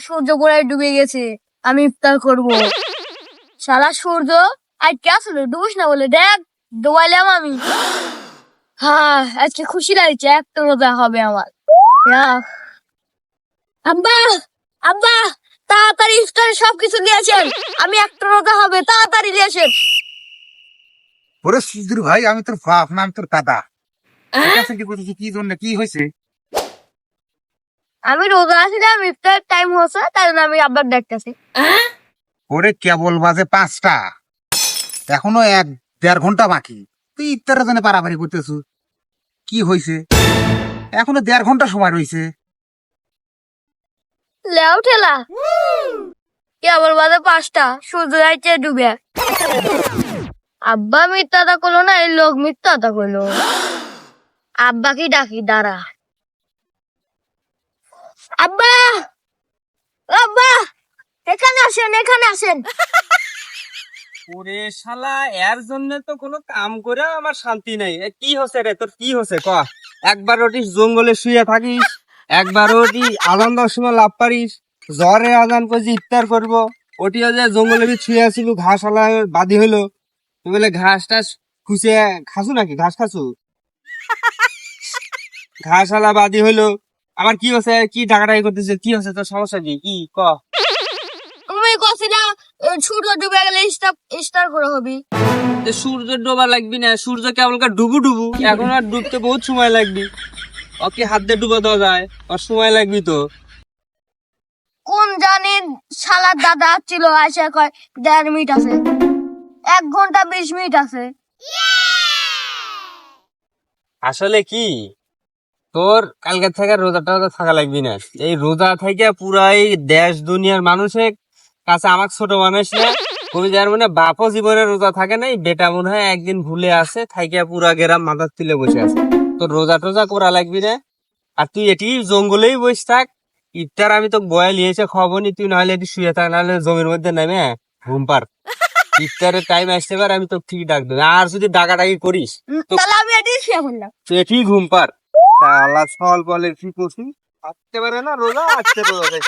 সূর্য গোড়ায় ডুবে গেছে, আমি ইফতার করব। শালা সূর্য আজকে আসলে ডুবিস না বলে দেখ ডুবাইলাম আমি। হ্যাঁ, আজকে খুশি লাগছে, একটা রোজা হবে আমার। ইয়াহ। আব্বা, আব্বা, তাড়াতাড়ি ইফতারের সবকিছু নিয়ে আসেন, আমি একটা রোজা হবে, তাড়াতাড়ি নিয়ে আসেন। ওরে সুধীর ভাই, আমি তোর বাপ না, আমি তোর দাদা। ঠিক আছে, কি করতেছি, কি জন্য, কি হয়েছে? আমি রোজা আছিলাম, ইফতার টাইম হচ্ছে, তাই জন্য আমি আব্বার দেখতেছি। ওরে কেবল বাজে 5টা, এখনো 1-1.5 ঘন্টা বাকি, তুই ইফতারের জন্য পারাপারি করতেছু। কি হয়েছে? এখনো 1.5 ঘন্টা সময় রয়েছে। লেও ঠেলা, কেবল বাজে 5টা, সূর্য যাইছে ডুবে। আব্বা মিথ্যাটা করলো না, এই লোক মিথ্যাটা করলো। আব্বা কি ডাকি, দাঁড়া। আব্বা, আব্বা, এখানে আসেন, এখানে আসেন। ওরে শালা, এর জন্য তো কোনো কাম করে আমার শান্তি নেই। এ কি হচ্ছে রে, তোর কি হচ্ছে ক? একবার ওটি জঙ্গলে শুয়ে থাকিস, একবার ওটি আজান দেওয়ার সময় লাভ পারিস, জ্বরে আজান করছি ইফতার করবো, ওটিও যে জঙ্গলে শুয়ে আসিল, ঘাস আলা বাদি হইলো, তুই বলে ঘাস টাস খুঁজে খাসু নাকি? ঘাস খাসু? ঘাস আলা বাদি হইলো, আবার কি হচ্ছে? কি ডাকাডাকি করতেছে? কি হচ্ছে তোর সমস্যা কি? কি ক? তুমি কছিলা সূর্য ডুবে গেলে স্টার করে হবি। যে সূর্য ডোবা লাগবি না, সূর্য কেবলকার ডুবু ডুবু, এখন আর ডুবতে বহুত সময় লাগবে। ওকে হাত দিয়ে ডুবে দেওয়া যায়, আর সময় লাগবে তো। কোন জানি শালার দাদা ছিল, আসে কয় 1.5 মিনিট আছে, 1 ঘন্টা 20 মিনিট আছে। আসলে কি, তোর কালকে থেকে রোজাটা থাকা লাগবি না। এই রোজা থেকে পুরাই দেশ দুনিয়ার মানুষের কাছে আমাকে ছোট মানুষ না, কবি যার মানে বাপও জীবনে রোজা থাকে নাই, বেটা মনে হয় একদিন ভুলে আসে, থাইকে পুরা গেরাম মাথার তুলে বসে আছে। তোর রোজা টোজা করা লাগবি না, আর তুই এটি জঙ্গলেই বসে থাক। ইফতার আমি তো বয়া লিয়েছে খবর নি, তুই নাহলে এটি শুয়ে থাক, নাহলে জমির মধ্যে নেমে ঘুম পার। ইফতারের টাইম আসতে পার, আমি তো ঠিক ডাক দেবো। আর যদি ডাকাডাকি করিস তাহলে আমি এটাই শুয়ে পড়লাম। তুই এটি ঘুম পার। আল্লাহ সল বলে কি করছিস? আসতে পারে না রোজা, আসতে রোজা